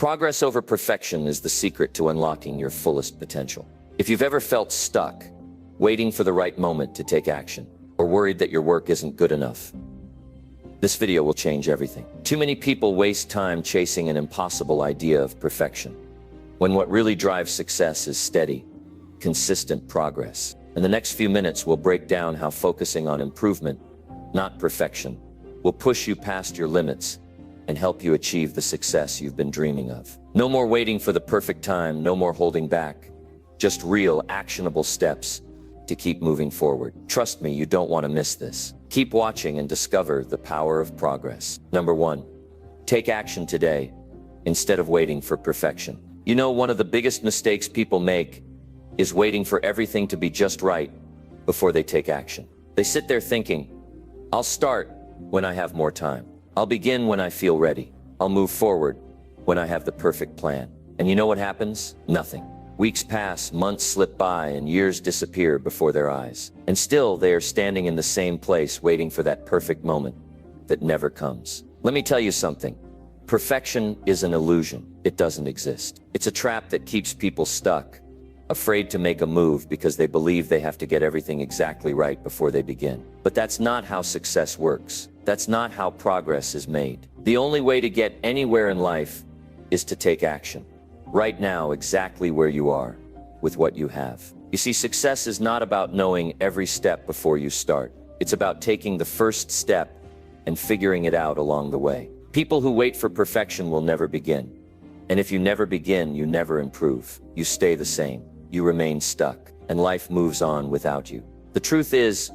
Progress over perfection is the secret to unlocking your fullest potential. If you've ever felt stuck, waiting for the right moment to take action, or worried that your work isn't good enough, this video will change everything. Too many people waste time chasing an impossible idea of perfection, when what really drives success is steady, consistent progress. In the next few minutes, we'll break down how focusing on improvement, not perfection, will push you past your limits and help you achieve the success you've been dreaming of. No more waiting for the perfect time, no more holding back. Just real, actionable steps to keep moving forward. Trust me, you don't want to miss this. Keep watching and discover the power of progress. Number 1, take action today instead of waiting for perfection. You know, one of the biggest mistakes people make is waiting for everything to be just right before they take action. They sit there thinking, I'll start when I have more time. I'll begin when I feel ready. I'll move forward when I have the perfect plan. And you know what happens? Nothing. Weeks pass, months slip by, and years disappear before their eyes. And still, they are standing in the same place waiting for that perfect moment that never comes. Let me tell you something. Perfection is an illusion. It doesn't exist. It's a trap that keeps people stuck, afraid to make a move because they believe they have to get everything exactly right before they begin. But that's not how success works. That's not how progress is made. The only way to get anywhere in life is to take action. Right now, exactly where you are, with what you have. You see, success is not about knowing every step before you start. It's about taking the first step and figuring it out along the way. People who wait for perfection will never begin. And if you never begin, you never improve. You stay the same. You remain stuck, and life moves on without you. The truth is,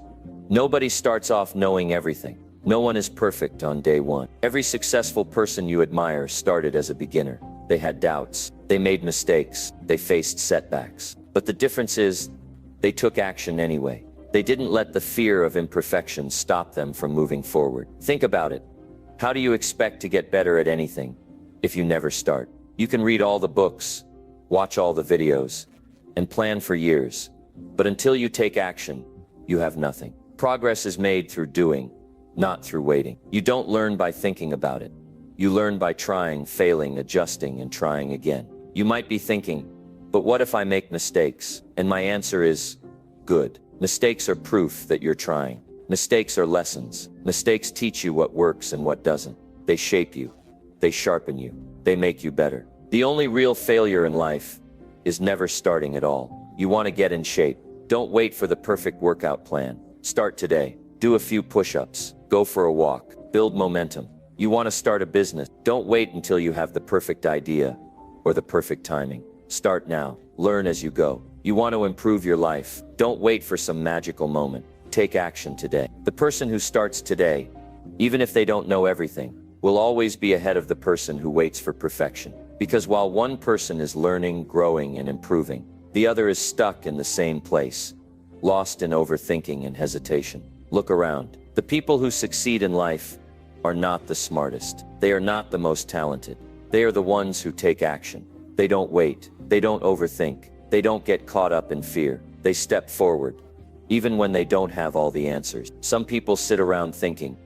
nobody starts off knowing everything. No one is perfect on day one. Every successful person you admire started as a beginner. They had doubts, they made mistakes, they faced setbacks. But the difference is, they took action anyway. They didn't let the fear of imperfection stop them from moving forward. Think about it. How do you expect to get better at anything if you never start? You can read all the books, watch all the videos, and plan for years. But until you take action, you have nothing. Progress is made through doing, not through waiting. You don't learn by thinking about it. You learn by trying, failing, adjusting, and trying again. You might be thinking, but what if I make mistakes? And my answer is, good. Mistakes are proof that you're trying. Mistakes are lessons. Mistakes teach you what works and what doesn't. They shape you. They sharpen you. They make you better. The only real failure in life is never starting at all. You want to get in shape. Don't wait for the perfect workout plan. Start today. Do a few push-ups. Go for a walk. Build momentum. You want to start a business. Don't wait until you have the perfect idea or the perfect timing. Start now. Learn as you go. You want to improve your life. Don't wait for some magical moment. Take action today. The person who starts today, even if they don't know everything, will always be ahead of the person who waits for perfection. Because while one person is learning, growing, and improving, the other is stuck in the same place, lost in overthinking and hesitation. Look around. The people who succeed in life are not the smartest. They are not the most talented. They are the ones who take action. They don't wait. They don't overthink. They don't get caught up in fear. They step forward, even when they don't have all the answers. Some people sit around thinking,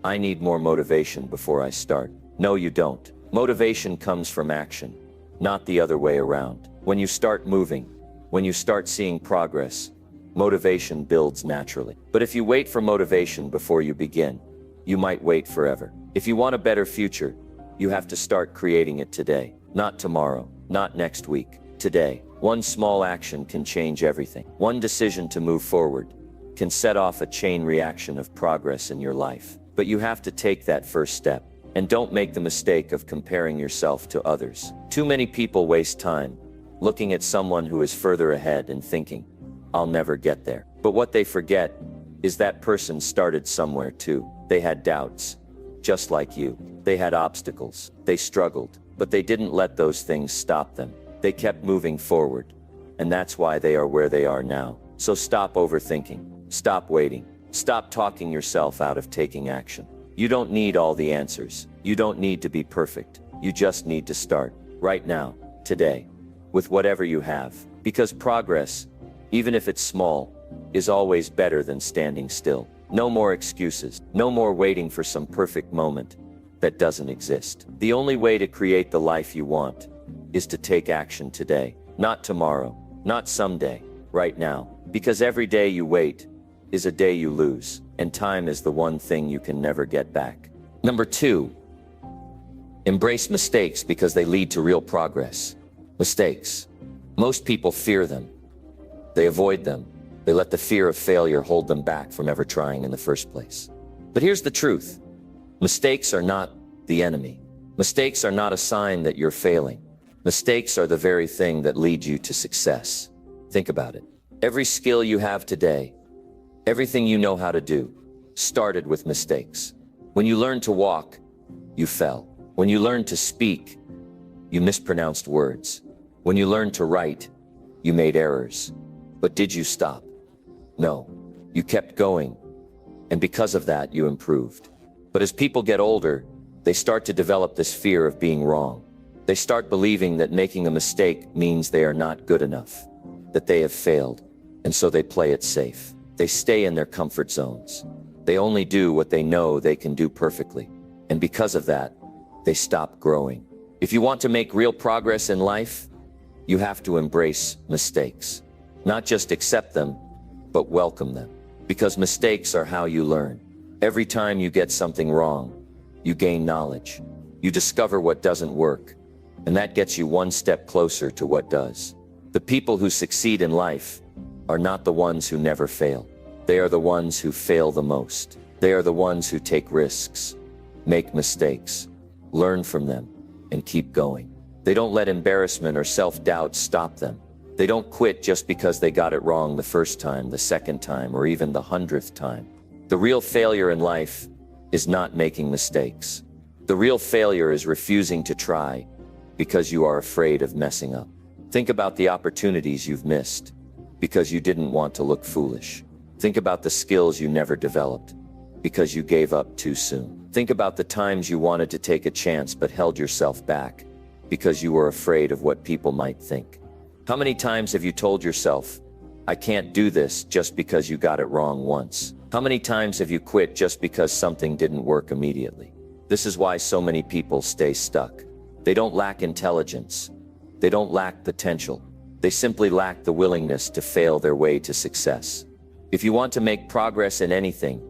I need more motivation before I start. No, you don't. Motivation comes from action, not the other way around. When you start moving, when you start seeing progress, motivation builds naturally. But if you wait for motivation before you begin, you might wait forever. If you want a better future, you have to start creating it today. Not tomorrow, not next week, today. One small action can change everything. One decision to move forward can set off a chain reaction of progress in your life. But you have to take that first step. And don't make the mistake of comparing yourself to others. Too many people waste time looking at someone who is further ahead and thinking, I'll never get there. But what they forget is that person started somewhere too. They had doubts, just like you. They had obstacles. They struggled, but they didn't let those things stop them. They kept moving forward, and that's why they are where they are now. So stop overthinking. Stop waiting. Stop talking yourself out of taking action. You don't need all the answers. You don't need to be perfect. You just need to start right now, today, with whatever you have. Because progress, even if it's small, is always better than standing still. No more excuses. No more waiting for some perfect moment. that doesn't exist. The only way to create the life you want is to take action today, not tomorrow, not someday, right now. Because every day you wait is a day you lose, and time is the one thing you can never get back. Number 2, embrace mistakes because they lead to real progress. Mistakes. Most people fear them. They avoid them. They let the fear of failure hold them back from ever trying in the first place. But here's the truth. Mistakes are not the enemy. Mistakes are not a sign that you're failing. Mistakes are the very thing that lead you to success. Think about it. Every skill you have today, everything you know how to do, started with mistakes. When you learned to walk, you fell. When you learned to speak, you mispronounced words. When you learned to write, you made errors. But did you stop? No. You kept going. And because of that, you improved. But as people get older, they start to develop this fear of being wrong. They start believing that making a mistake means they are not good enough, that they have failed, and so they play it safe. They stay in their comfort zones. They only do what they know they can do perfectly. And because of that, they stop growing. If you want to make real progress in life, you have to embrace mistakes. Not just accept them, but welcome them. Because mistakes are how you learn. Every time you get something wrong, you gain knowledge. You discover what doesn't work, and that gets you one step closer to what does. The people who succeed in life are not the ones who never fail. They are the ones who fail the most. They are the ones who take risks, make mistakes, learn from them, and keep going. They don't let embarrassment or self-doubt stop them. They don't quit just because they got it wrong the first time, the second time, or even the 100th time. The real failure in life is not making mistakes. The real failure is refusing to try because you are afraid of messing up. Think about the opportunities you've missed because you didn't want to look foolish. Think about the skills you never developed because you gave up too soon. Think about the times you wanted to take a chance but held yourself back because you were afraid of what people might think. How many times have you told yourself, I can't do this, just because you got it wrong once? How many times have you quit just because something didn't work immediately? This is why so many people stay stuck. They don't lack intelligence. They don't lack potential. They simply lack the willingness to fail their way to success. If you want to make progress in anything,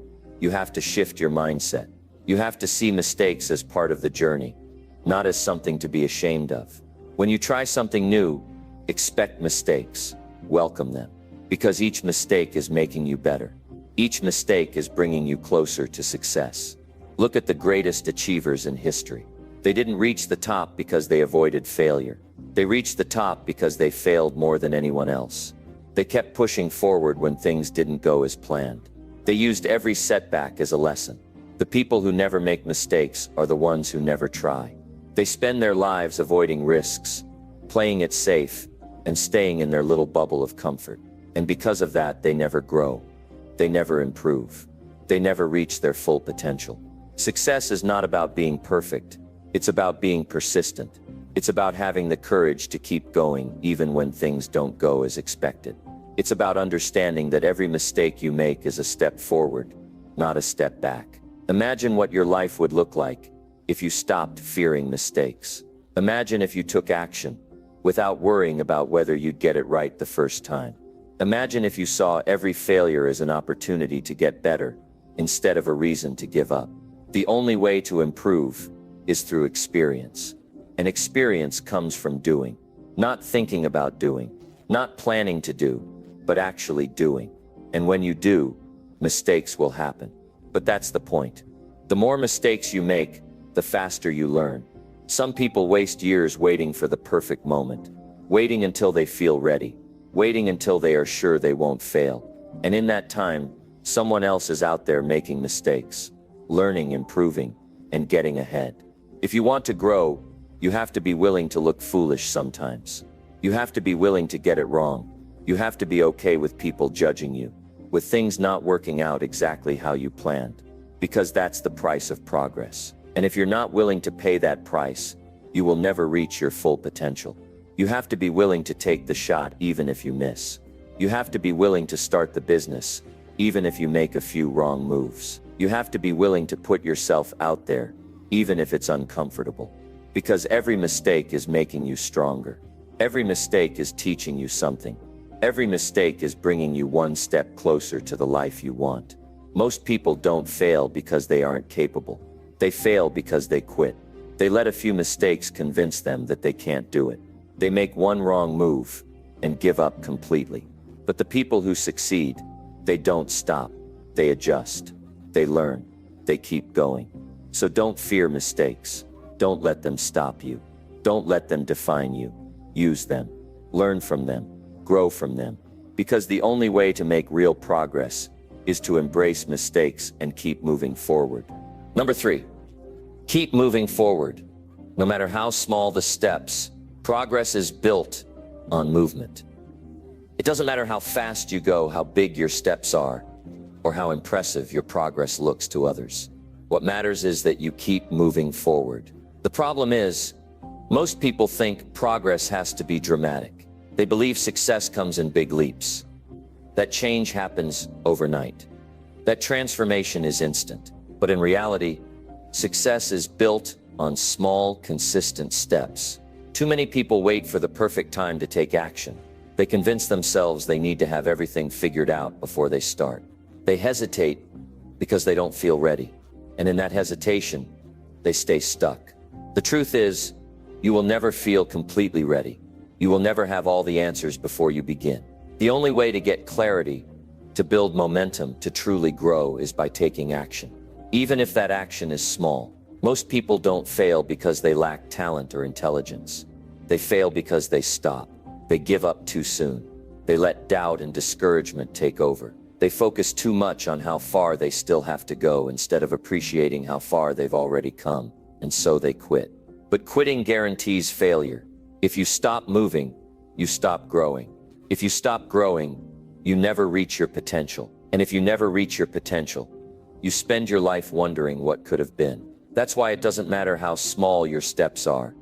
you have to shift your mindset. You have to see mistakes as part of the journey, not as something to be ashamed of. When you try something new, expect mistakes, welcome them, because each mistake is making you better. Each mistake is bringing you closer to success. Look at the greatest achievers in history. They didn't reach the top because they avoided failure. They reached the top because they failed more than anyone else. They kept pushing forward when things didn't go as planned. They used every setback as a lesson. The people who never make mistakes are the ones who never try. They spend their lives avoiding risks, playing it safe, and staying in their little bubble of comfort. And because of that, they never grow. They never improve. They never reach their full potential. Success is not about being perfect. It's about being persistent. It's about having the courage to keep going even when things don't go as expected. It's about understanding that every mistake you make is a step forward, not a step back. Imagine what your life would look like if you stopped fearing mistakes. Imagine if you took action without worrying about whether you'd get it right the first time. Imagine if you saw every failure as an opportunity to get better instead of a reason to give up. The only way to improve is through experience. And experience comes from doing, not thinking about doing, not planning to do, but actually doing. And when you do, mistakes will happen. But that's the point. The more mistakes you make, the faster you learn. Some people waste years waiting for the perfect moment, waiting until they feel ready, waiting until they are sure they won't fail. And in that time, someone else is out there making mistakes, learning, improving, and getting ahead. If you want to grow, you have to be willing to look foolish sometimes. You have to be willing to get it wrong. You have to be okay with people judging you, with things not working out exactly how you planned, because that's the price of progress. And if you're not willing to pay that price, you will never reach your full potential. You have to be willing to take the shot even if you miss. You have to be willing to start the business, even if you make a few wrong moves. You have to be willing to put yourself out there, even if it's uncomfortable. Because every mistake is making you stronger. Every mistake is teaching you something. Every mistake is bringing you one step closer to the life you want. Most people don't fail because they aren't capable. They fail because they quit. They let a few mistakes convince them that they can't do it. They make one wrong move and give up completely. But the people who succeed, they don't stop. They adjust. They learn. They keep going. So don't fear mistakes. Don't let them stop you. Don't let them define you. Use them. Learn from them. Grow from them. Because the only way to make real progress is to embrace mistakes and keep moving forward. Number 3, keep moving forward. No matter how small the steps, progress is built on movement. It doesn't matter how fast you go, how big your steps are, or how impressive your progress looks to others. What matters is that you keep moving forward. The problem is, most people think progress has to be dramatic. They believe success comes in big leaps. That change happens overnight. That transformation is instant. But in reality, success is built on small, consistent steps. Too many people wait for the perfect time to take action. They convince themselves they need to have everything figured out before they start. They hesitate because they don't feel ready. And in that hesitation, they stay stuck. The truth is, you will never feel completely ready. You will never have all the answers before you begin. The only way to get clarity, to build momentum, to truly grow is by taking action. Even if that action is small. Most people don't fail because they lack talent or intelligence. They fail because they stop. They give up too soon. They let doubt and discouragement take over. They focus too much on how far they still have to go instead of appreciating how far they've already come, and so they quit. But quitting guarantees failure. If you stop moving, you stop growing. If you stop growing, you never reach your potential. And if you never reach your potential, you spend your life wondering what could have been. That's why it doesn't matter how small your steps are,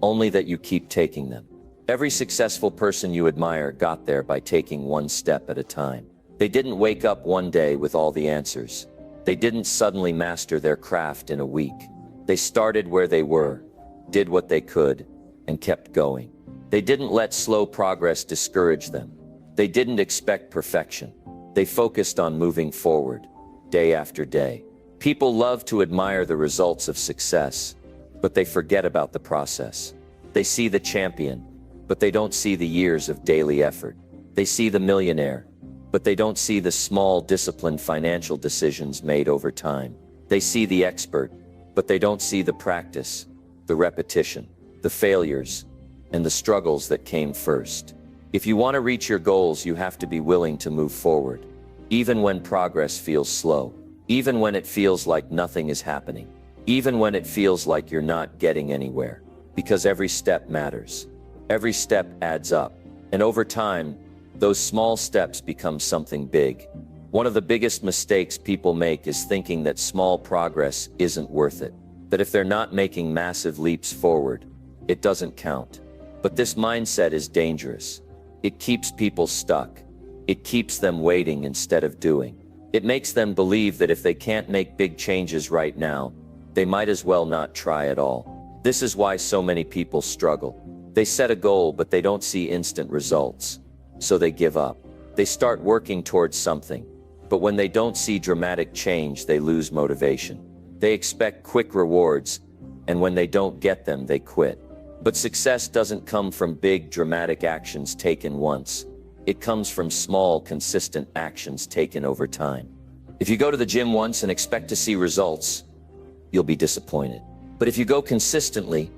only that you keep taking them. Every successful person you admire got there by taking one step at a time. They didn't wake up one day with all the answers. They didn't suddenly master their craft in a week. They started where they were, did what they could, and kept going. They didn't let slow progress discourage them. They didn't expect perfection. They focused on moving forward, day after day. People love to admire the results of success, but they forget about the process. They see the champion, but they don't see the years of daily effort. They see the millionaire, but they don't see the small, disciplined financial decisions made over time. They see the expert, but they don't see the practice, the repetition, the failures, and the struggles that came first. If you want to reach your goals, you have to be willing to move forward, even when progress feels slow, even when it feels like nothing is happening, even when it feels like you're not getting anywhere, because every step matters. Every step adds up, and over time, those small steps become something big. One of the biggest mistakes people make is thinking that small progress isn't worth it, that if they're not making massive leaps forward, it doesn't count. But this mindset is dangerous. It keeps people stuck. It keeps them waiting instead of doing. It makes them believe that if they can't make big changes right now, they might as well not try at all. This is why so many people struggle. They set a goal, but they don't see instant results. So they give up. They start working towards something, but when they don't see dramatic change, they lose motivation. They expect quick rewards, and when they don't get them, they quit. But success doesn't come from big, dramatic actions taken once. It comes from small, consistent actions taken over time. If you go to the gym once and expect to see results, you'll be disappointed. But if you go consistently,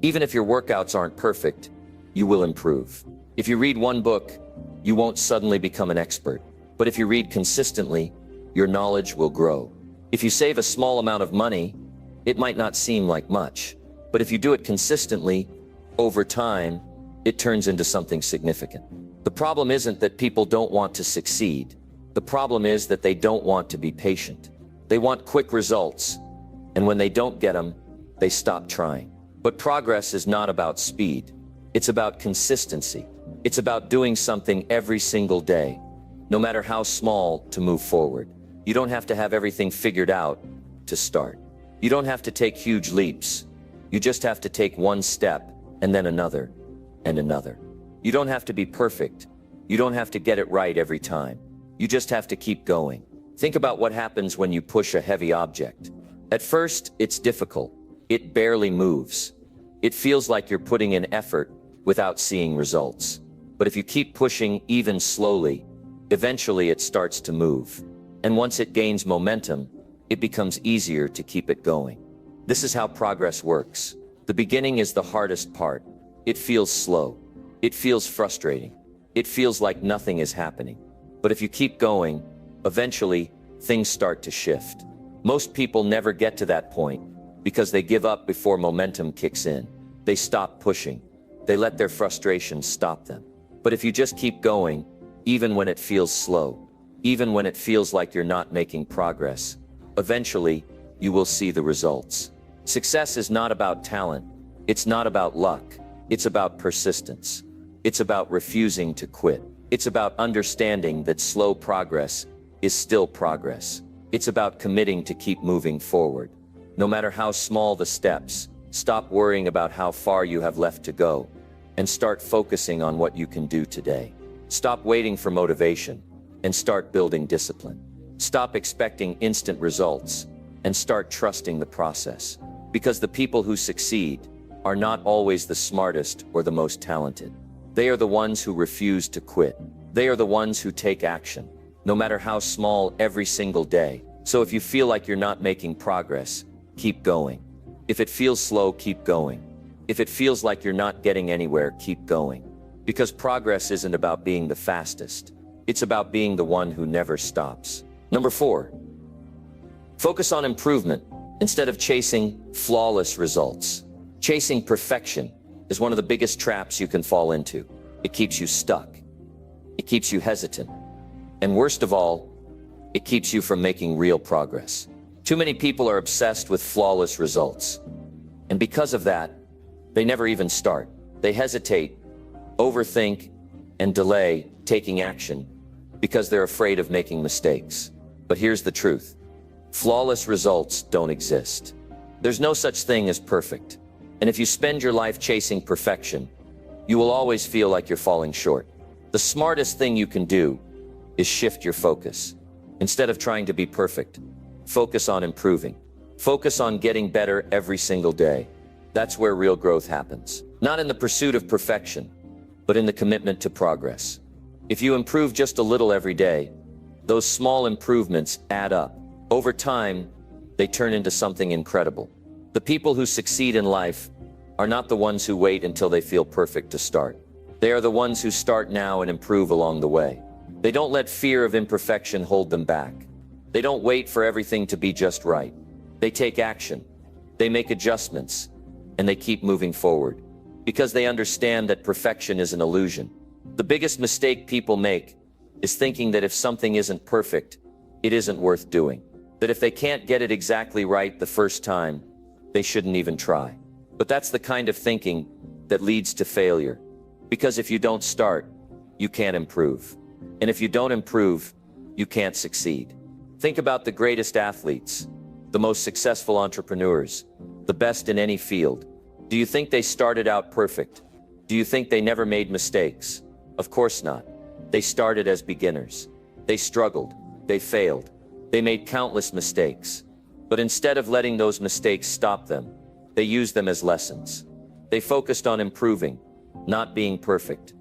even if your workouts aren't perfect, you will improve. If you read one book, you won't suddenly become an expert. But if you read consistently, your knowledge will grow. If you save a small amount of money, it might not seem like much. But if you do it consistently, over time, it turns into something significant. The problem isn't that people don't want to succeed. The problem is that they don't want to be patient. They want quick results, and when they don't get them, they stop trying. But progress is not about speed. It's about consistency. It's about doing something every single day, no matter how small, to move forward. You don't have to have everything figured out to start. You don't have to take huge leaps. You just have to take one step, and then another, and another. You don't have to be perfect. You don't have to get it right every time. You just have to keep going. Think about what happens when you push a heavy object. At first, it's difficult. It barely moves. It feels like you're putting in effort without seeing results. But if you keep pushing even slowly, eventually it starts to move. And once it gains momentum, it becomes easier to keep it going. This is how progress works. The beginning is the hardest part. It feels slow. It feels frustrating. It feels like nothing is happening. But if you keep going, eventually things start to shift. Most people never get to that point because they give up before momentum kicks in. They stop pushing. They let their frustration stop them. But if you just keep going, even when it feels slow, even when it feels like you're not making progress, eventually you will see the results. Success is not about talent. It's not about luck. It's about persistence. It's about refusing to quit. It's about understanding that slow progress is still progress. It's about committing to keep moving forward. No matter how small the steps, stop worrying about how far you have left to go and start focusing on what you can do today. Stop waiting for motivation and start building discipline. Stop expecting instant results and start trusting the process. Because the people who succeed are not always the smartest or the most talented. They are the ones who refuse to quit. They are the ones who take action, no matter how small, every single day. So if you feel like you're not making progress, keep going. If it feels slow, keep going. If it feels like you're not getting anywhere, keep going. Because progress isn't about being the fastest. It's about being the one who never stops. Number 4, focus on improvement instead of chasing flawless results. Chasing perfection is one of the biggest traps you can fall into. It keeps you stuck. It keeps you hesitant. And worst of all, it keeps you from making real progress. Too many people are obsessed with flawless results. And because of that, they never even start. They hesitate, overthink, and delay taking action because they're afraid of making mistakes. But here's the truth. Flawless results don't exist. There's no such thing as perfect. And if you spend your life chasing perfection, you will always feel like you're falling short. The smartest thing you can do is shift your focus. Instead of trying to be perfect, focus on improving. Focus on getting better every single day. That's where real growth happens. Not in the pursuit of perfection, but in the commitment to progress. If you improve just a little every day, those small improvements add up. Over time, they turn into something incredible. The people who succeed in life are not the ones who wait until they feel perfect to start. They are the ones who start now and improve along the way. They don't let fear of imperfection hold them back. They don't wait for everything to be just right. They take action. They make adjustments. And they keep moving forward. Because they understand that perfection is an illusion. The biggest mistake people make is thinking that if something isn't perfect, it isn't worth doing. That if they can't get it exactly right the first time, they shouldn't even try. But that's the kind of thinking that leads to failure. Because if you don't start, you can't improve. And if you don't improve, you can't succeed. Think about the greatest athletes, the most successful entrepreneurs, the best in any field. Do you think they started out perfect? Do you think they never made mistakes? Of course not. They started as beginners. They struggled. They failed. They made countless mistakes. But instead of letting those mistakes stop them, they used them as lessons. They focused on improving, not being perfect.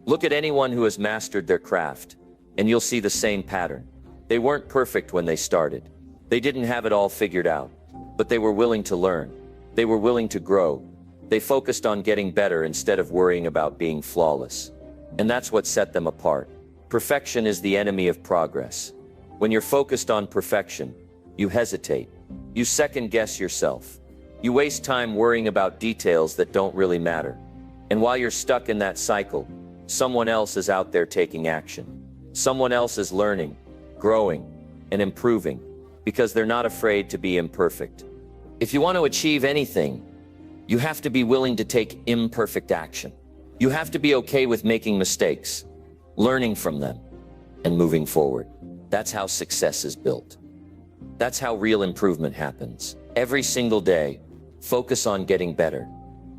Look at anyone who has mastered their craft, and you'll see the same pattern. They weren't perfect when they started. They didn't have it all figured out, but they were willing to learn. They were willing to grow. They focused on getting better instead of worrying about being flawless. And that's what set them apart. Perfection is the enemy of progress. When you're focused on perfection, you hesitate. You second-guess yourself. You waste time worrying about details that don't really matter. And while you're stuck in that cycle, someone else is out there taking action. Someone else is learning, growing, and improving because they're not afraid to be imperfect. If you want to achieve anything, you have to be willing to take imperfect action. You have to be okay with making mistakes, learning from them, and moving forward. That's how success is built. That's how real improvement happens. Every single day, focus on getting better,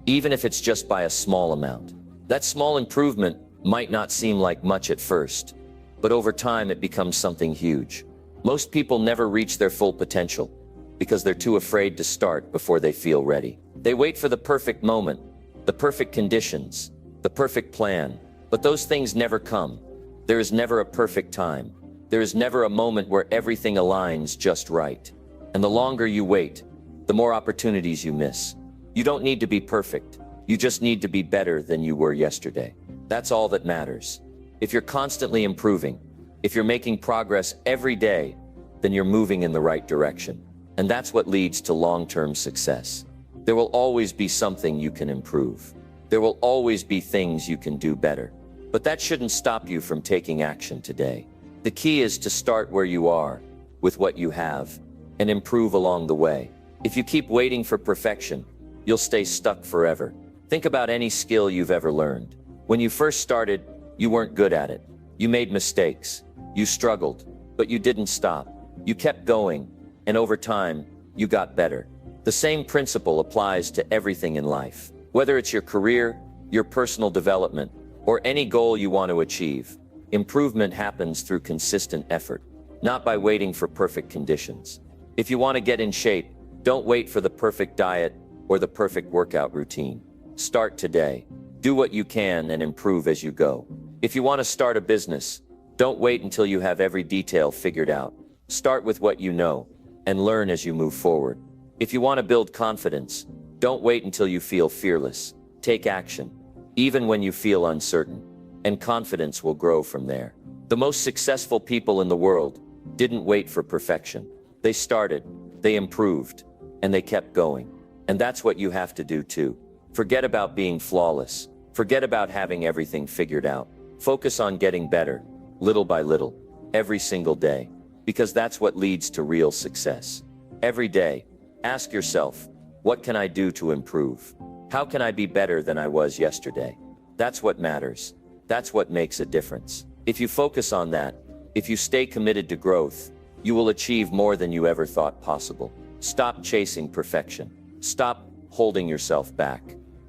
even if it's just by a small amount. That small improvement might not seem like much at first, but over time it becomes something huge. Most people never reach their full potential because they're too afraid to start before they feel ready. They wait for the perfect moment, the perfect conditions, the perfect plan, but those things never come. There is never a perfect time. There is never a moment where everything aligns just right. And the longer you wait, the more opportunities you miss. You don't need to be perfect. You just need to be better than you were yesterday. That's all that matters. If you're constantly improving, if you're making progress every day, then you're moving in the right direction. And that's what leads to long-term success. There will always be something you can improve. There will always be things you can do better. But that shouldn't stop you from taking action today. The key is to start where you are, with what you have, and improve along the way. If you keep waiting for perfection, you'll stay stuck forever. Think about any skill you've ever learned. When you first started, you weren't good at it. You made mistakes. You struggled, but you didn't stop. You kept going, and over time, you got better. The same principle applies to everything in life. Whether it's your career, your personal development, or any goal you want to achieve, improvement happens through consistent effort, not by waiting for perfect conditions. If you want to get in shape, don't wait for the perfect diet or the perfect workout routine. Start today. Do what you can and improve as you go. If you want to start a business, don't wait until you have every detail figured out. Start with what you know and learn as you move forward. If you want to build confidence, don't wait until you feel fearless. Take action, even when you feel uncertain, and confidence will grow from there. The most successful people in the world didn't wait for perfection. They started, they improved, and they kept going. And that's what you have to do too. Forget about being flawless. Forget about having everything figured out. Focus on getting better, little by little, every single day, because that's what leads to real success. Every day, ask yourself, what can I do to improve? How can I be better than I was yesterday? That's what matters. That's what makes a difference. If you focus on that, if you stay committed to growth, you will achieve more than you ever thought possible. Stop chasing perfection. Stop holding yourself back.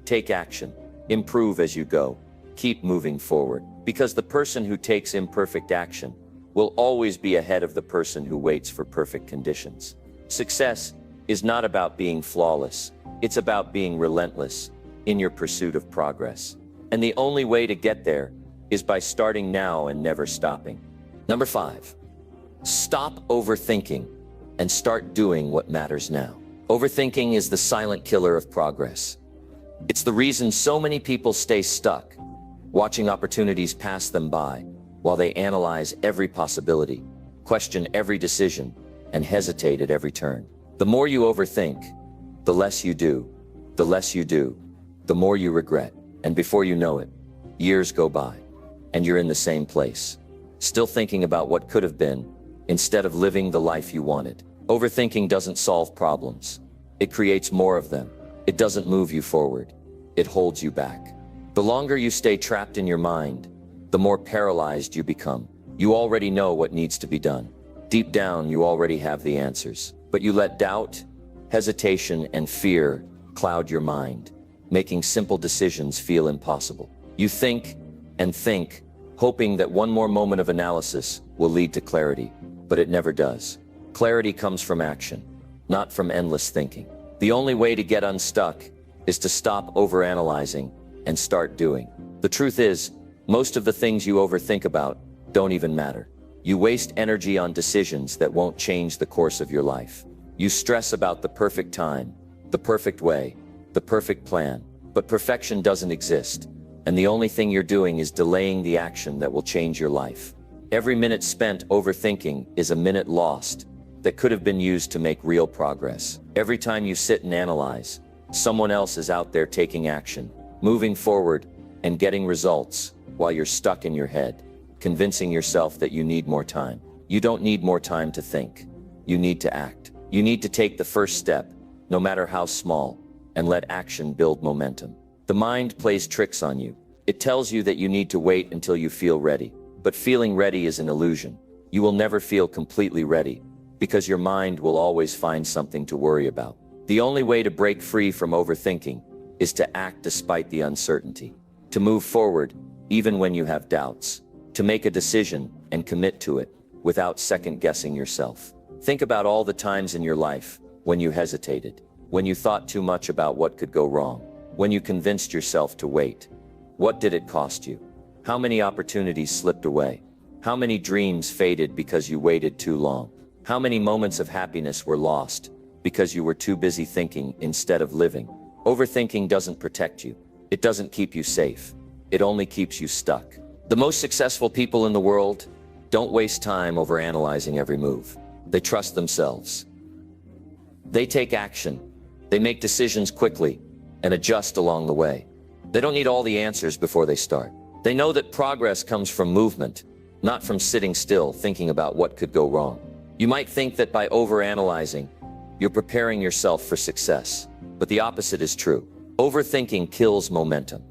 Take action. Improve as you go. Keep moving forward. Because the person who takes imperfect action will always be ahead of the person who waits for perfect conditions. Success is not about being flawless. It's about being relentless in your pursuit of progress. And the only way to get there is by starting now and never stopping. Number 5, stop overthinking and start doing what matters now. Overthinking is the silent killer of progress. It's the reason so many people stay stuck, watching opportunities pass them by while they analyze every possibility, question every decision, and hesitate at every turn. The more you overthink, the less you do. The less you do, the more you regret. And before you know it, years go by, and you're in the same place, still thinking about what could have been, instead of living the life you wanted. Overthinking doesn't solve problems. It creates more of them. It doesn't move you forward. It holds you back. The longer you stay trapped in your mind, the more paralyzed you become. You already know what needs to be done. Deep down, you already have the answers. But you let doubt, hesitation, and fear cloud your mind, making simple decisions feel impossible. You think and think, hoping that one more moment of analysis will lead to clarity, but it never does. Clarity comes from action, not from endless thinking. The only way to get unstuck is to stop overanalyzing and start doing. The truth is, most of the things you overthink about don't even matter. You waste energy on decisions that won't change the course of your life. You stress about the perfect time, the perfect way, the perfect plan, but perfection doesn't exist, and the only thing you're doing is delaying the action that will change your life. Every minute spent overthinking is a minute lost that could have been used to make real progress. Every time you sit and analyze, someone else is out there taking action, moving forward, and getting results while you're stuck in your head, convincing yourself that you need more time. You don't need more time to think. You need to act. You need to take the first step, no matter how small, and let action build momentum. The mind plays tricks on you. It tells you that you need to wait until you feel ready. But feeling ready is an illusion. You will never feel completely ready because your mind will always find something to worry about. The only way to break free from overthinking is to act despite the uncertainty, to move forward even when you have doubts, to make a decision and commit to it without second-guessing yourself. Think about all the times in your life when you hesitated, when you thought too much about what could go wrong, when you convinced yourself to wait. What did it cost you? How many opportunities slipped away? How many dreams faded because you waited too long? How many moments of happiness were lost because you were too busy thinking instead of living? Overthinking doesn't protect you. It doesn't keep you safe. It only keeps you stuck. The most successful people in the world don't waste time overanalyzing every move. They trust themselves. They take action. They make decisions quickly and adjust along the way. They don't need all the answers before they start. They know that progress comes from movement, not from sitting still thinking about what could go wrong. You might think that by overanalyzing, you're preparing yourself for success, but the opposite is true. Overthinking kills momentum.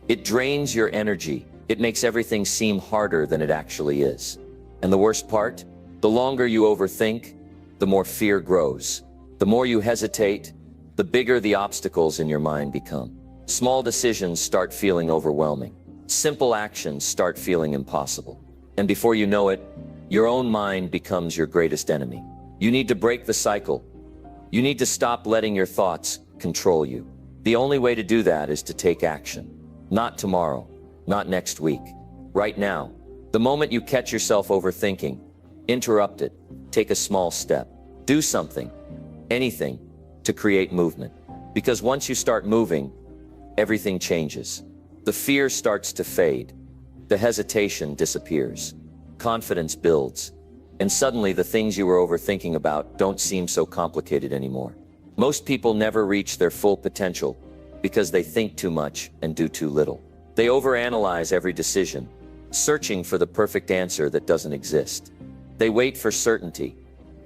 It drains your energy. It makes everything seem harder than it actually is. And the worst part? The longer you overthink, the more fear grows. The more you hesitate, the bigger the obstacles in your mind become. Small decisions start feeling overwhelming. Simple actions start feeling impossible. And before you know it, your own mind becomes your greatest enemy. You need to break the cycle. You need to stop letting your thoughts control you. The only way to do that is to take action. Not tomorrow, not next week, right now. The moment you catch yourself overthinking, interrupt it. Take a small step. Do something, anything, to create movement. Because once you start moving, everything changes. The fear starts to fade. The hesitation disappears. Confidence builds. And suddenly the things you were overthinking about don't seem so complicated anymore. Most people never reach their full potential because they think too much and do too little. They overanalyze every decision, searching for the perfect answer that doesn't exist. They wait for certainty,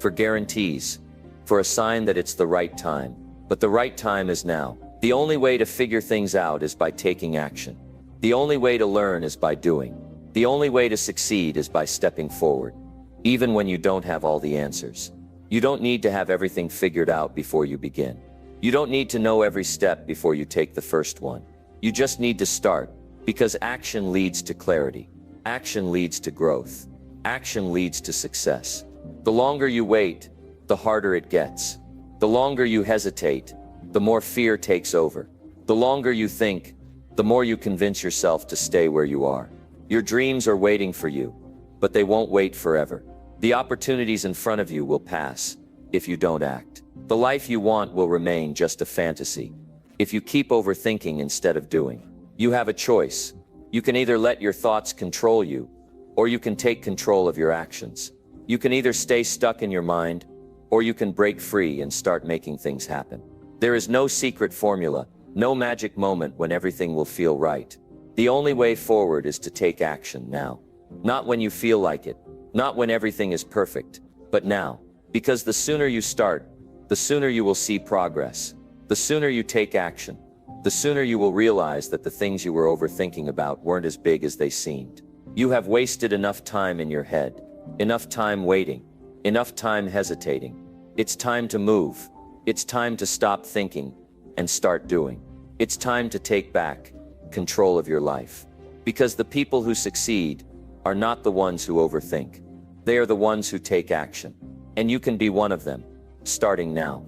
for guarantees, for a sign that it's the right time. But the right time is now. The only way to figure things out is by taking action. The only way to learn is by doing. The only way to succeed is by stepping forward, even when you don't have all the answers. You don't need to have everything figured out before you begin. You don't need to know every step before you take the first one. You just need to start, because action leads to clarity. Action leads to growth. Action leads to success. The longer you wait, the harder it gets. The longer you hesitate, the more fear takes over. The longer you think, the more you convince yourself to stay where you are. Your dreams are waiting for you, but they won't wait forever. The opportunities in front of you will pass if you don't act. The life you want will remain just a fantasy if you keep overthinking instead of doing. You have a choice. You can either let your thoughts control you, or you can take control of your actions. You can either stay stuck in your mind, or you can break free and start making things happen. There is no secret formula, no magic moment when everything will feel right. The only way forward is to take action now. Not when you feel like it, not when everything is perfect, but now. Because the sooner you start, the sooner you will see progress. The sooner you take action, the sooner you will realize that the things you were overthinking about weren't as big as they seemed. You have wasted enough time in your head, enough time waiting, enough time hesitating. It's time to move. It's time to stop thinking and start doing. It's time to take back control of your life. Because the people who succeed are not the ones who overthink. They are the ones who take action. And you can be one of them, starting now.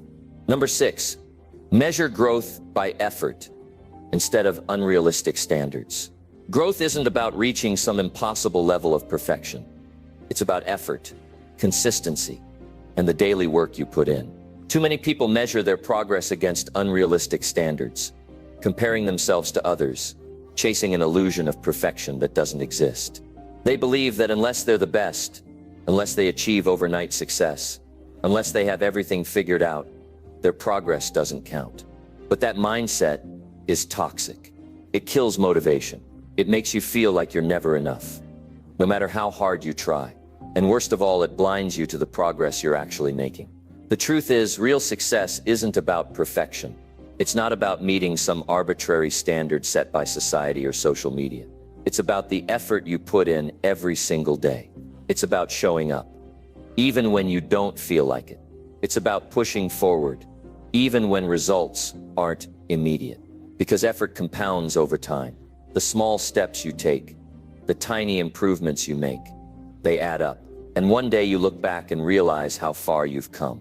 Number 6, measure growth by effort instead of unrealistic standards. Growth isn't about reaching some impossible level of perfection. It's about effort, consistency, and the daily work you put in. Too many people measure their progress against unrealistic standards, comparing themselves to others, chasing an illusion of perfection that doesn't exist. They believe that unless they're the best, unless they achieve overnight success, unless they have everything figured out, their progress doesn't count. But that mindset is toxic. It kills motivation. It makes you feel like you're never enough, no matter how hard you try. And worst of all, it blinds you to the progress you're actually making. The truth is, real success isn't about perfection. It's not about meeting some arbitrary standard set by society or social media. It's about the effort you put in every single day. It's about showing up, even when you don't feel like it. It's about pushing forward, even when results aren't immediate. Because effort compounds over time. The small steps you take, the tiny improvements you make, they add up. And one day you look back and realize how far you've come.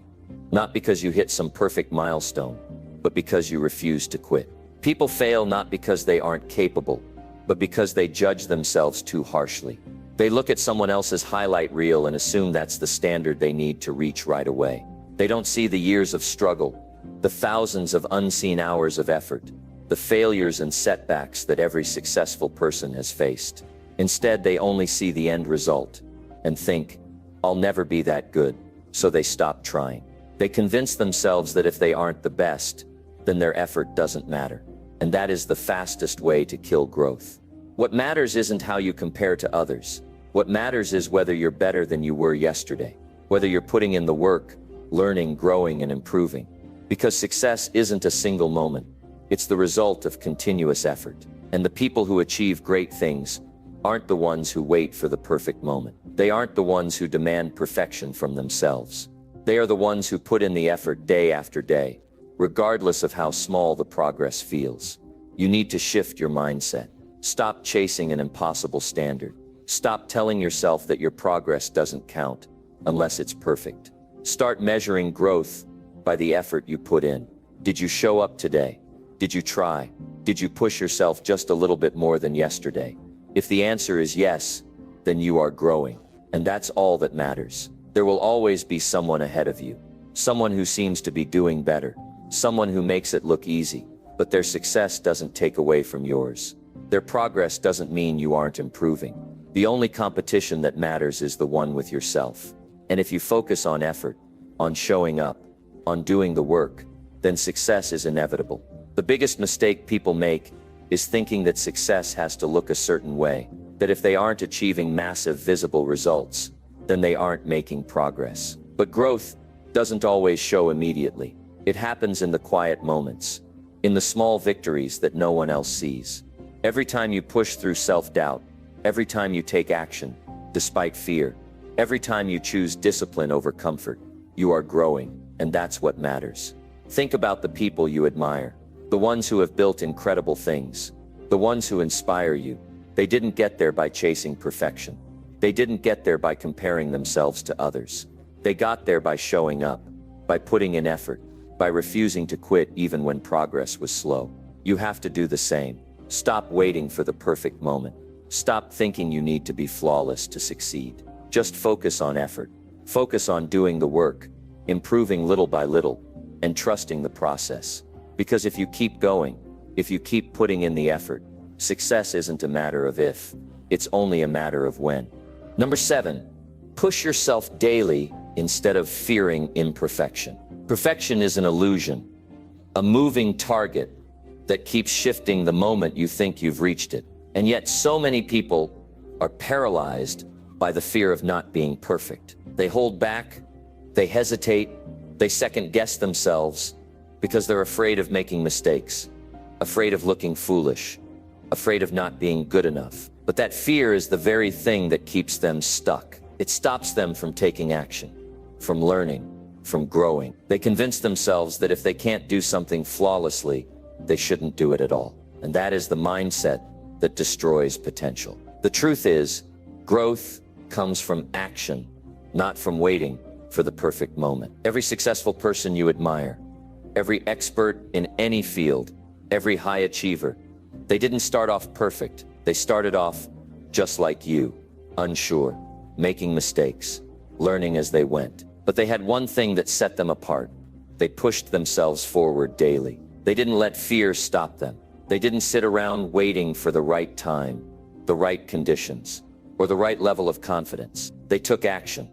Not because you hit some perfect milestone, but because you refuse to quit. People fail not because they aren't capable, but because they judge themselves too harshly. They look at someone else's highlight reel and assume that's the standard they need to reach right away. They don't see the years of struggle, the thousands of unseen hours of effort, the failures and setbacks that every successful person has faced. Instead, they only see the end result and think, "I'll never be that good," so they stop trying. They convince themselves that if they aren't the best, then their effort doesn't matter. And that is the fastest way to kill growth. What matters isn't how you compare to others. What matters is whether you're better than you were yesterday, whether you're putting in the work, learning, growing, and improving. Because success isn't a single moment. It's the result of continuous effort. And the people who achieve great things aren't the ones who wait for the perfect moment. They aren't the ones who demand perfection from themselves. They are the ones who put in the effort day after day, regardless of how small the progress feels. You need to shift your mindset. Stop chasing an impossible standard. Stop telling yourself that your progress doesn't count unless it's perfect. Start measuring growth by the effort you put in. Did you show up today? Did you try? Did you push yourself just a little bit more than yesterday? If the answer is yes, then you are growing. And that's all that matters. There will always be someone ahead of you. Someone who seems to be doing better. Someone who makes it look easy. But their success doesn't take away from yours. Their progress doesn't mean you aren't improving. The only competition that matters is the one with yourself. And if you focus on effort, on showing up, on doing the work, then success is inevitable. The biggest mistake people make is thinking that success has to look a certain way, that if they aren't achieving massive visible results, then they aren't making progress. But growth doesn't always show immediately. It happens in the quiet moments, in the small victories that no one else sees. Every time you push through self-doubt, every time you take action, despite fear, every time you choose discipline over comfort, you are growing, and that's what matters. Think about the people you admire, the ones who have built incredible things, the ones who inspire you. They didn't get there by chasing perfection. They didn't get there by comparing themselves to others. They got there by showing up, by putting in effort, by refusing to quit even when progress was slow. You have to do the same. Stop waiting for the perfect moment. Stop thinking you need to be flawless to succeed. Just focus on effort. Focus on doing the work, improving little by little, and trusting the process. Because if you keep going, if you keep putting in the effort, success isn't a matter of if, it's only a matter of when. Number 7, push yourself daily instead of fearing imperfection. Perfection is an illusion, a moving target that keeps shifting the moment you think you've reached it. And yet so many people are paralyzed by the fear of not being perfect. They hold back, they hesitate, they second-guess themselves because they're afraid of making mistakes, afraid of looking foolish, afraid of not being good enough. But that fear is the very thing that keeps them stuck. It stops them from taking action, from learning, from growing. They convince themselves that if they can't do something flawlessly, they shouldn't do it at all. And that is the mindset that destroys potential. The truth is, growth comes from action, not from waiting for the perfect moment. Every successful person you admire, every expert in any field, every high achiever, they didn't start off perfect. They started off just like you, unsure, making mistakes, learning as they went. But they had one thing that set them apart. They pushed themselves forward daily. They didn't let fear stop them. They didn't sit around waiting for the right time, the right conditions, or the right level of confidence. They took action,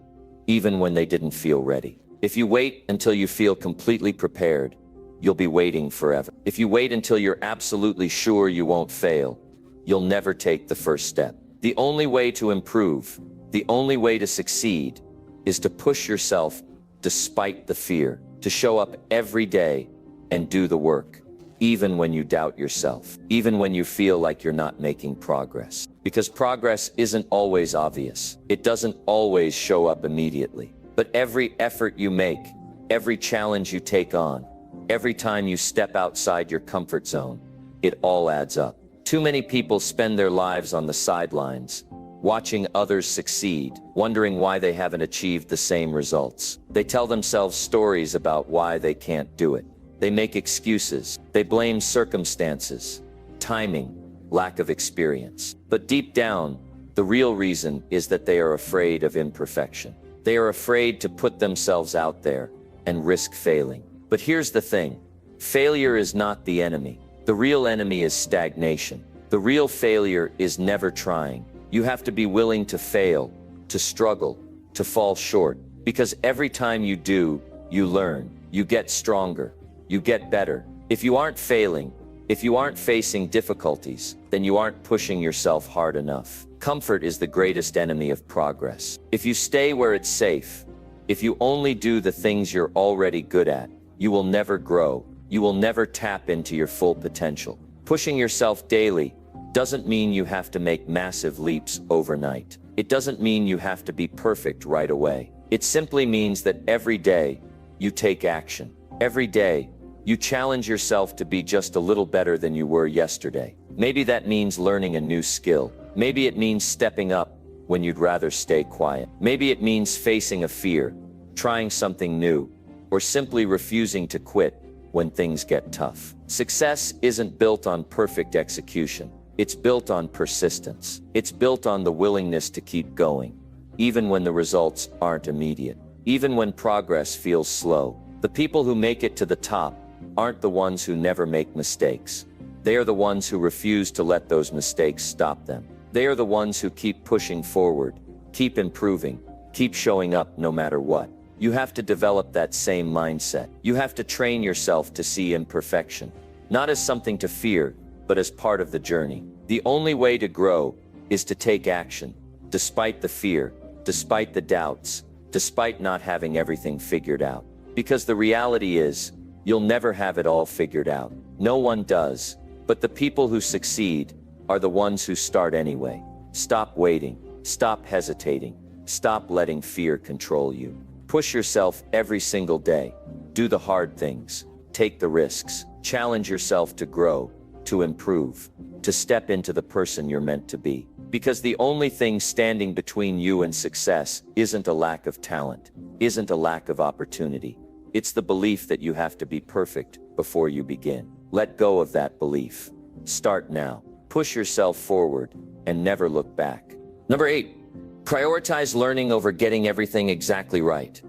even when they didn't feel ready. If you wait until you feel completely prepared, you'll be waiting forever. If you wait until you're absolutely sure you won't fail, you'll never take the first step. The only way to improve, the only way to succeed, is to push yourself despite the fear, to show up every day and do the work, even when you doubt yourself, even when you feel like you're not making progress. Because progress isn't always obvious. It doesn't always show up immediately. But every effort you make, every challenge you take on, every time you step outside your comfort zone, it all adds up. Too many people spend their lives on the sidelines, watching others succeed, wondering why they haven't achieved the same results. They tell themselves stories about why they can't do it. They make excuses. They blame circumstances, timing, lack of experience. But deep down, the real reason is that they are afraid of imperfection. They are afraid to put themselves out there and risk failing. But here's the thing. Failure is not the enemy. The real enemy is stagnation. The real failure is never trying. You have to be willing to fail, to struggle, to fall short. Because every time you do, you learn. You get stronger. You get better. If you aren't failing, if you aren't facing difficulties, then you aren't pushing yourself hard enough. Comfort is the greatest enemy of progress. If you stay where it's safe, if you only do the things you're already good at, you will never grow. You will never tap into your full potential. Pushing yourself daily doesn't mean you have to make massive leaps overnight. It doesn't mean you have to be perfect right away. It simply means that every day you take action. Every day you challenge yourself to be just a little better than you were yesterday. Maybe that means learning a new skill. Maybe it means stepping up when you'd rather stay quiet. Maybe it means facing a fear, trying something new, or simply refusing to quit when things get tough. Success isn't built on perfect execution. It's built on persistence. It's built on the willingness to keep going, even when the results aren't immediate, even when progress feels slow. The people who make it to the top aren't the ones who never make mistakes. They are the ones who refuse to let those mistakes stop them. They are the ones who keep pushing forward, keep improving, keep showing up no matter what. You have to develop that same mindset. You have to train yourself to see imperfection, not as something to fear, but as part of the journey. The only way to grow is to take action, despite the fear, despite the doubts, despite not having everything figured out. Because the reality is, you'll never have it all figured out. No one does. But the people who succeed are the ones who start anyway. Stop waiting. Stop hesitating. Stop letting fear control you. Push yourself every single day. Do the hard things. Take the risks. Challenge yourself to grow, to improve, to step into the person you're meant to be. Because the only thing standing between you and success isn't a lack of talent, isn't a lack of opportunity. It's the belief that you have to be perfect before you begin. Let go of that belief. Start now. Push yourself forward and never look back. Number 8, prioritize learning over getting everything exactly right.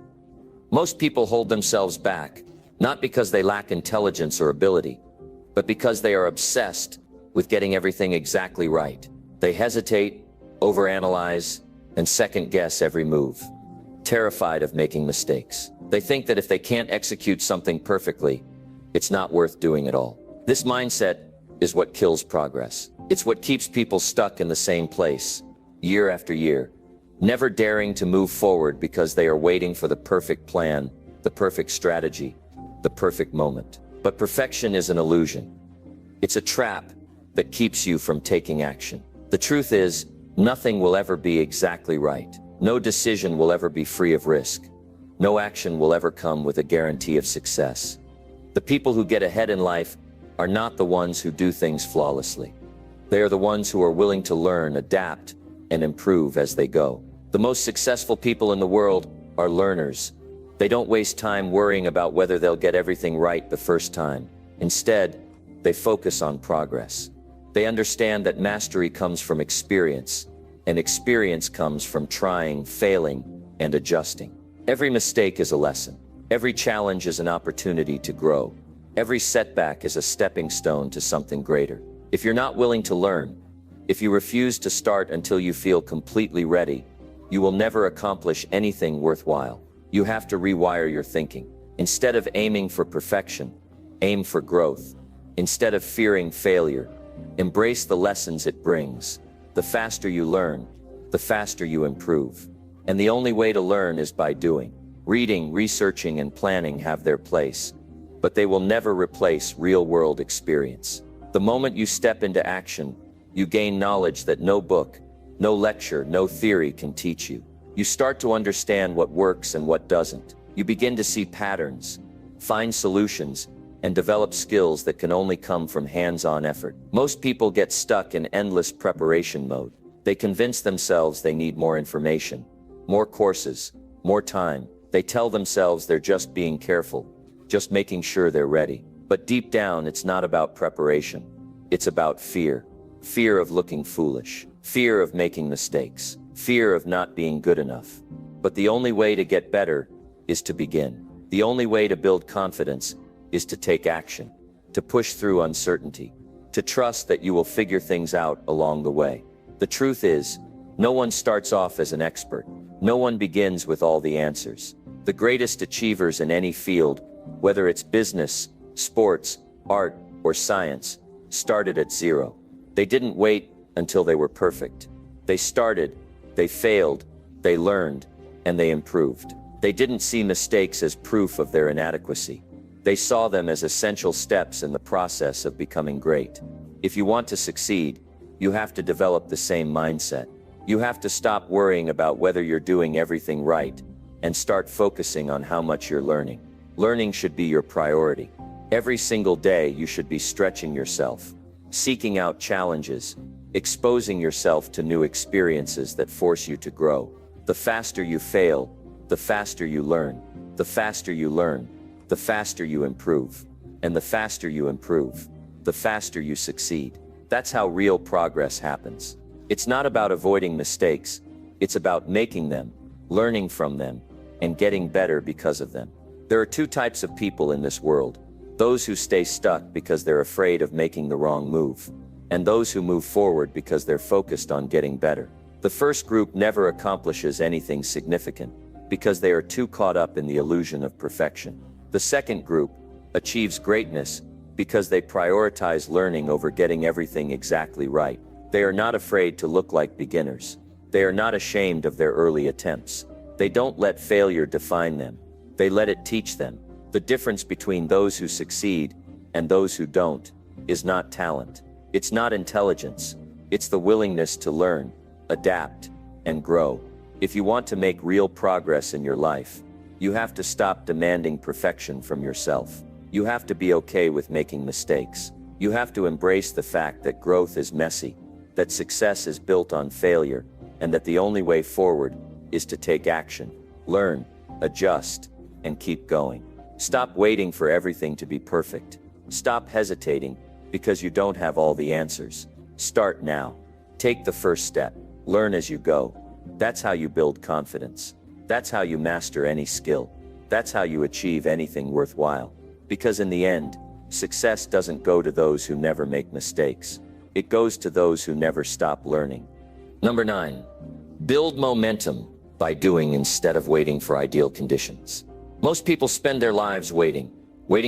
Most people hold themselves back, not because they lack intelligence or ability, but because they are obsessed with getting everything exactly right. They hesitate, overanalyze, and second-guess every move, terrified of making mistakes. They think that if they can't execute something perfectly, it's not worth doing at all. This mindset is what kills progress. It's what keeps people stuck in the same place, year after year, never daring to move forward because they are waiting for the perfect plan, the perfect strategy, the perfect moment. But perfection is an illusion. It's a trap that keeps you from taking action. The truth is, nothing will ever be exactly right. No decision will ever be free of risk. No action will ever come with a guarantee of success. The people who get ahead in life are not the ones who do things flawlessly. They are the ones who are willing to learn, adapt, and improve as they go. The most successful people in the world are learners. They don't waste time worrying about whether they'll get everything right the first time. Instead, they focus on progress. They understand that mastery comes from experience, and experience comes from trying, failing, and adjusting. Every mistake is a lesson. Every challenge is an opportunity to grow. Every setback is a stepping stone to something greater. If you're not willing to learn, if you refuse to start until you feel completely ready, you will never accomplish anything worthwhile. You have to rewire your thinking. Instead of aiming for perfection, aim for growth. Instead of fearing failure, embrace the lessons it brings. The faster you learn, the faster you improve. And the only way to learn is by doing. Reading, researching, and planning have their place, but they will never replace real-world experience. The moment you step into action, you gain knowledge that no book, no lecture, no theory can teach you. You start to understand what works and what doesn't. You begin to see patterns, find solutions, and develop skills that can only come from hands-on effort. Most people get stuck in endless preparation mode. They convince themselves they need more information, more courses, more time. They tell themselves they're just being careful, just making sure they're ready. But deep down, it's not about preparation. It's about fear. Fear of looking foolish. Fear of making mistakes. Fear of not being good enough. But the only way to get better is to begin. The only way to build confidence is to take action, to push through uncertainty, to trust that you will figure things out along the way. The truth is, no one starts off as an expert. No one begins with all the answers. The greatest achievers in any field, whether it's business, sports, art, or science, started at zero. They didn't wait until they were perfect. They started, they failed, they learned, and they improved. They didn't see mistakes as proof of their inadequacy. They saw them as essential steps in the process of becoming great. If you want to succeed, you have to develop the same mindset. You have to stop worrying about whether you're doing everything right and start focusing on how much you're learning. Learning should be your priority. Every single day, you should be stretching yourself, seeking out challenges, exposing yourself to new experiences that force you to grow. The faster you fail, the faster you learn. The faster you learn, the faster you improve. And the faster you improve, the faster you succeed. That's how real progress happens. It's not about avoiding mistakes. It's about making them, learning from them, and getting better because of them. There are two types of people in this world: those who stay stuck because they're afraid of making the wrong move, and those who move forward because they're focused on getting better. The first group never accomplishes anything significant because they are too caught up in the illusion of perfection. The second group achieves greatness because they prioritize learning over getting everything exactly right. They are not afraid to look like beginners. They are not ashamed of their early attempts. They don't let failure define them. They let it teach them. The difference between those who succeed and those who don't is not talent. It's not intelligence. It's the willingness to learn, adapt, and grow. If you want to make real progress in your life, you have to stop demanding perfection from yourself. You have to be okay with making mistakes. You have to embrace the fact that growth is messy, that success is built on failure, and that the only way forward is to take action, learn, adjust, and keep going. Stop waiting for everything to be perfect. Stop hesitating because you don't have all the answers. Start now. Take the first step. Learn as you go. That's how you build confidence. That's how you master any skill. That's how you achieve anything worthwhile. Because in the end, success doesn't go to those who never make mistakes. It goes to those who never stop learning. Number 9, build momentum by doing instead of waiting for ideal conditions. Most people spend their lives waiting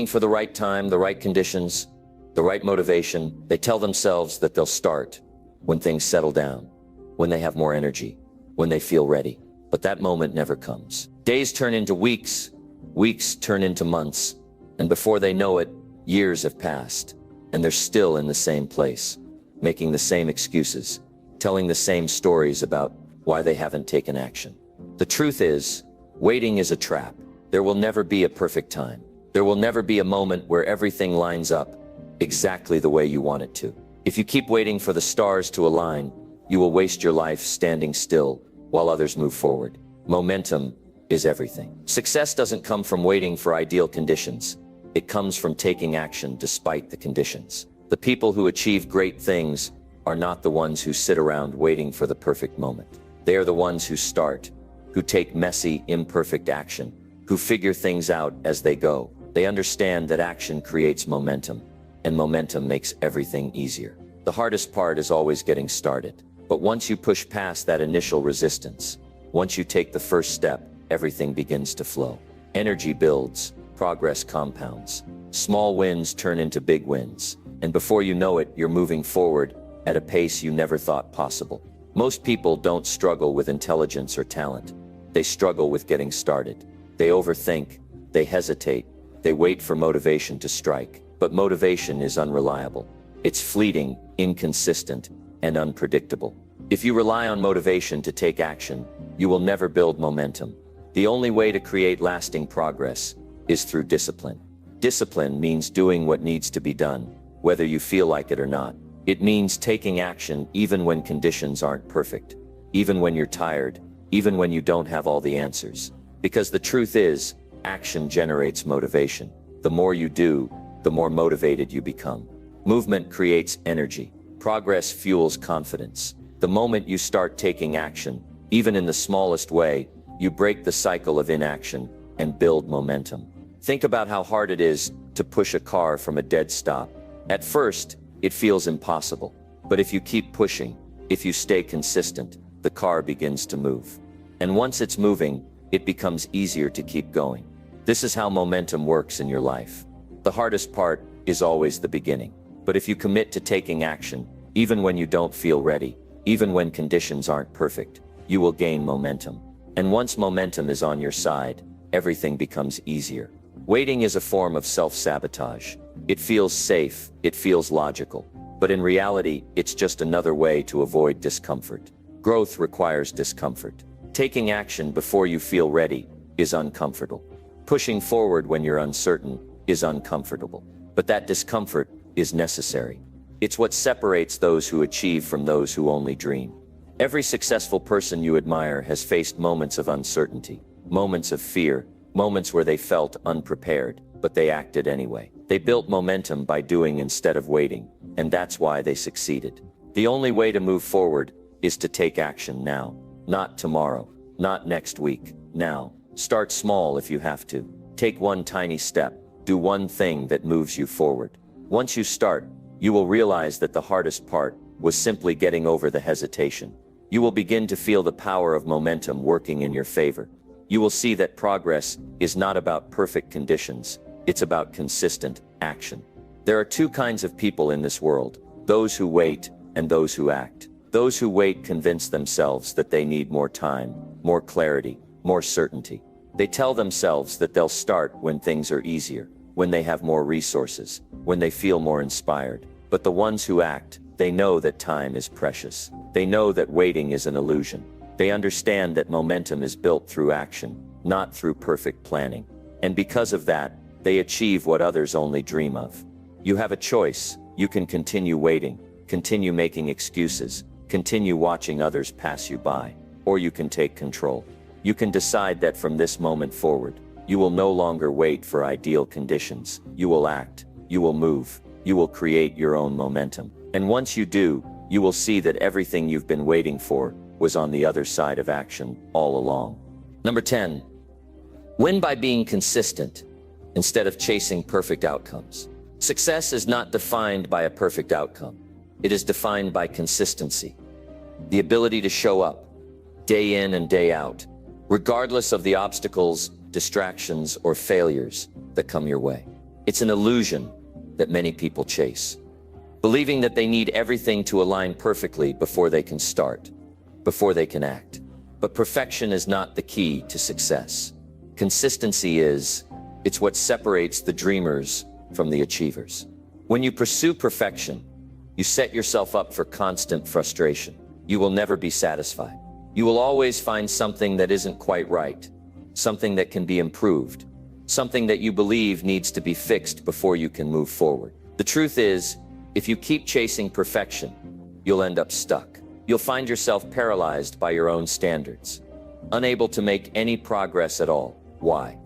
for the right time, the right conditions, the right motivation. They tell themselves that they'll start when things settle down, when they have more energy, when they feel ready. But that moment never comes. Days turn into weeks, weeks turn into months, and before they know it, years have passed, and they're still in the same place, making the same excuses, telling the same stories about why they haven't taken action. The truth is, waiting is a trap. There will never be a perfect time. There will never be a moment where everything lines up exactly the way you want it to. If you keep waiting for the stars to align, you will waste your life standing still while others move forward. Momentum is everything. Success doesn't come from waiting for ideal conditions. It comes from taking action despite the conditions. The people who achieve great things are not the ones who sit around waiting for the perfect moment. They are the ones who start, who take messy, imperfect action, who figure things out as they go. They understand that action creates momentum, and momentum makes everything easier. The hardest part is always getting started. But once you push past that initial resistance, once you take the first step, everything begins to flow. Energy builds, progress compounds. Small wins turn into big wins. And before you know it, you're moving forward at a pace you never thought possible. Most people don't struggle with intelligence or talent. They struggle with getting started. They overthink, they hesitate, they wait for motivation to strike. But motivation is unreliable. It's fleeting, inconsistent, and unpredictable. If you rely on motivation to take action, you will never build momentum. The only way to create lasting progress is through discipline. Discipline means doing what needs to be done, whether you feel like it or not. It means taking action even when conditions aren't perfect, even when you're tired, even when you don't have all the answers. Because the truth is, action generates motivation. The more you do, the more motivated you become. Movement creates energy. Progress fuels confidence. The moment you start taking action, even in the smallest way, you break the cycle of inaction and build momentum. Think about how hard it is to push a car from a dead stop. At first, it feels impossible. But if you keep pushing, if you stay consistent, the car begins to move. And once it's moving, it becomes easier to keep going. This is how momentum works in your life. The hardest part is always the beginning. But if you commit to taking action, even when you don't feel ready, even when conditions aren't perfect, you will gain momentum. And once momentum is on your side, everything becomes easier. Waiting is a form of self-sabotage. It feels safe, it feels logical. But in reality, it's just another way to avoid discomfort. Growth requires discomfort. Taking action before you feel ready is uncomfortable. Pushing forward when you're uncertain is uncomfortable. But that discomfort is necessary. It's what separates those who achieve from those who only dream. Every successful person you admire has faced moments of uncertainty, moments of fear, moments where they felt unprepared, but they acted anyway. They built momentum by doing instead of waiting, and that's why they succeeded. The only way to move forward is to take action now. Not tomorrow, not next week, now. Start small if you have to. Take one tiny step. Do one thing that moves you forward. Once you start, you will realize that the hardest part was simply getting over the hesitation. You will begin to feel the power of momentum working in your favor. You will see that progress is not about perfect conditions, it's about consistent action. There are two kinds of people in this world, those who wait and those who act. Those who wait convince themselves that they need more time, more clarity, more certainty. They tell themselves that they'll start when things are easier, when they have more resources, when they feel more inspired. But the ones who act, they know that time is precious. They know that waiting is an illusion. They understand that momentum is built through action, not through perfect planning. And because of that, they achieve what others only dream of. You have a choice. You can continue waiting, continue making excuses, continue watching others pass you by, or you can take control. You can decide that from this moment forward, you will no longer wait for ideal conditions. You will act, you will move, you will create your own momentum. And once you do, you will see that everything you've been waiting for was on the other side of action all along. Number 10, win by being consistent instead of chasing perfect outcomes. Success is not defined by a perfect outcome. It is defined by consistency, the ability to show up day in and day out, regardless of the obstacles, distractions, or failures that come your way. It's an illusion that many people chase, believing that they need everything to align perfectly before they can start, before they can act. But perfection is not the key to success. Consistency is. It's what separates the dreamers from the achievers. When you pursue perfection, you set yourself up for constant frustration. You will never be satisfied. You will always find something that isn't quite right, something that can be improved, something that you believe needs to be fixed before you can move forward. The truth is, if you keep chasing perfection, you'll end up stuck. You'll find yourself paralyzed by your own standards, unable to make any progress at all. Why?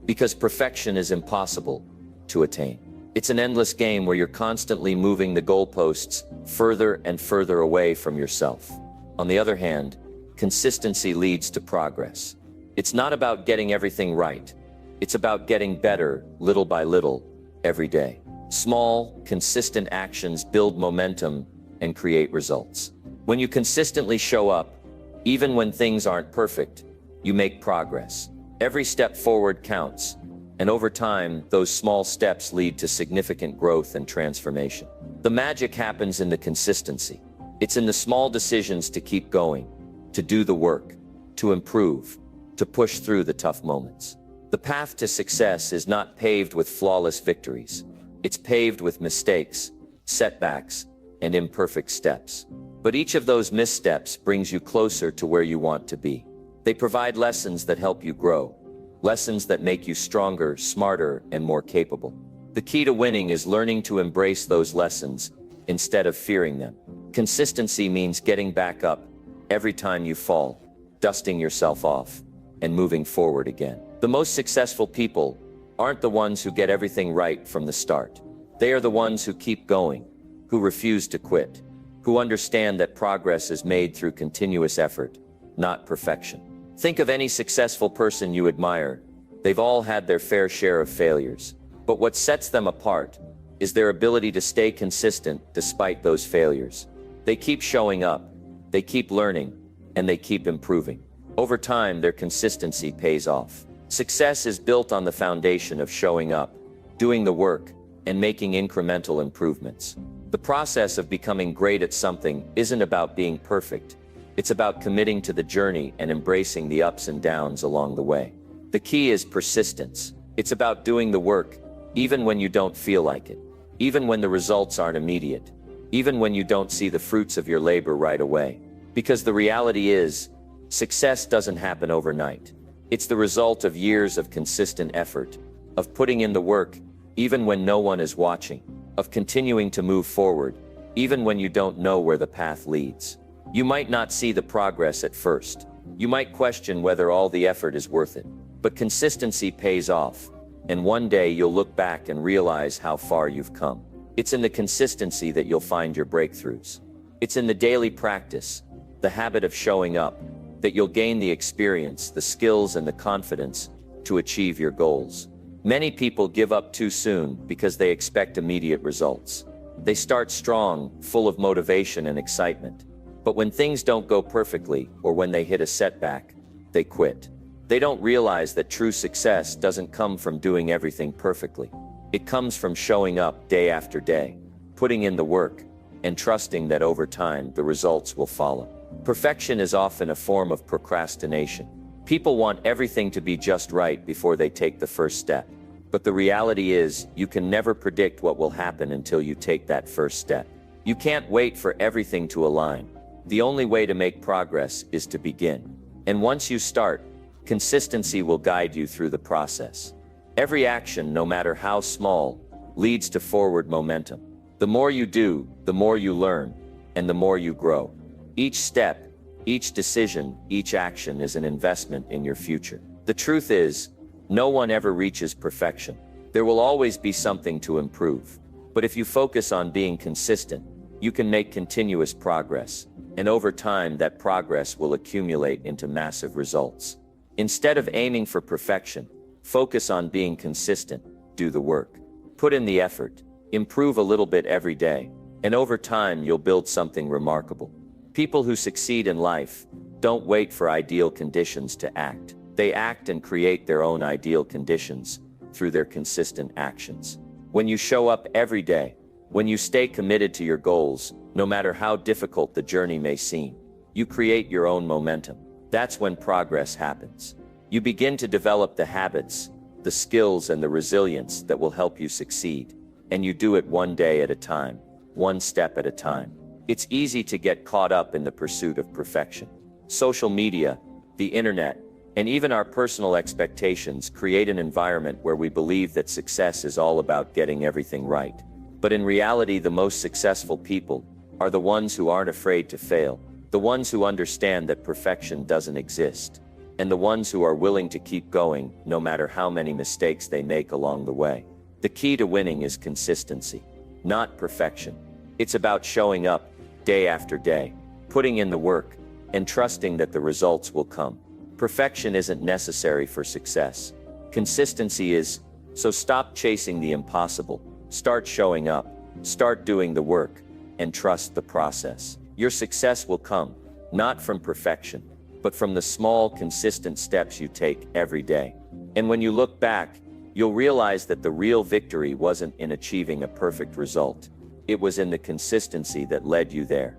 Because perfection is impossible to attain. It's an endless game where you're constantly moving the goalposts further and further away from yourself. On the other hand, consistency leads to progress. It's not about getting everything right. It's about getting better little by little every day. Small, consistent actions build momentum and create results. When you consistently show up, even when things aren't perfect, you make progress. Every step forward counts, and over time, those small steps lead to significant growth and transformation. The magic happens in the consistency. It's in the small decisions to keep going, to do the work, to improve, to push through the tough moments. The path to success is not paved with flawless victories. It's paved with mistakes, setbacks, and imperfect steps. But each of those missteps brings you closer to where you want to be. They provide lessons that help you grow, lessons that make you stronger, smarter, and more capable. The key to winning is learning to embrace those lessons instead of fearing them. Consistency means getting back up every time you fall, dusting yourself off, and moving forward again. The most successful people aren't the ones who get everything right from the start. They are the ones who keep going, who refuse to quit, who understand that progress is made through continuous effort, not perfection. Think of any successful person you admire. They've all had their fair share of failures. But what sets them apart is their ability to stay consistent despite those failures. They keep showing up, they keep learning, and they keep improving. Over time, their consistency pays off. Success is built on the foundation of showing up, doing the work, and making incremental improvements. The process of becoming great at something isn't about being perfect. It's about committing to the journey and embracing the ups and downs along the way. The key is persistence. It's about doing the work, even when you don't feel like it, even when the results aren't immediate, even when you don't see the fruits of your labor right away. Because the reality is, success doesn't happen overnight. It's the result of years of consistent effort, of putting in the work, even when no one is watching, of continuing to move forward, even when you don't know where the path leads. You might not see the progress at first. You might question whether all the effort is worth it. But consistency pays off, and one day you'll look back and realize how far you've come. It's in the consistency that you'll find your breakthroughs. It's in the daily practice, the habit of showing up, that you'll gain the experience, the skills, and the confidence to achieve your goals. Many people give up too soon because they expect immediate results. They start strong, full of motivation and excitement. But when things don't go perfectly, or when they hit a setback, they quit. They don't realize that true success doesn't come from doing everything perfectly. It comes from showing up day after day, putting in the work, and trusting that over time the results will follow. Perfection is often a form of procrastination. People want everything to be just right before they take the first step. But the reality is, you can never predict what will happen until you take that first step. You can't wait for everything to align. The only way to make progress is to begin. And once you start, consistency will guide you through the process. Every action, no matter how small, leads to forward momentum. The more you do, the more you learn, and the more you grow. Each step, each decision, each action is an investment in your future. The truth is, no one ever reaches perfection. There will always be something to improve. But if you focus on being consistent, you can make continuous progress. And over time, that progress will accumulate into massive results. Instead of aiming for perfection, focus on being consistent, do the work, put in the effort, improve a little bit every day, and over time you'll build something remarkable. People who succeed in life don't wait for ideal conditions to act. They act and create their own ideal conditions through their consistent actions. When you show up every day, when you stay committed to your goals, no matter how difficult the journey may seem, you create your own momentum. That's when progress happens. You begin to develop the habits, the skills, and the resilience that will help you succeed. And you do it one day at a time, one step at a time. It's easy to get caught up in the pursuit of perfection. Social media, the internet, and even our personal expectations create an environment where we believe that success is all about getting everything right. But in reality, the most successful people are the ones who aren't afraid to fail, the ones who understand that perfection doesn't exist, and the ones who are willing to keep going no matter how many mistakes they make along the way. The key to winning is consistency, not perfection. It's about showing up day after day, putting in the work, and trusting that the results will come. Perfection isn't necessary for success. Consistency is. So stop chasing the impossible. Start showing up, start doing the work, and trust the process. Your success will come, not from perfection, but from the small, consistent steps you take every day. And when you look back, you'll realize that the real victory wasn't in achieving a perfect result. It was in the consistency that led you there.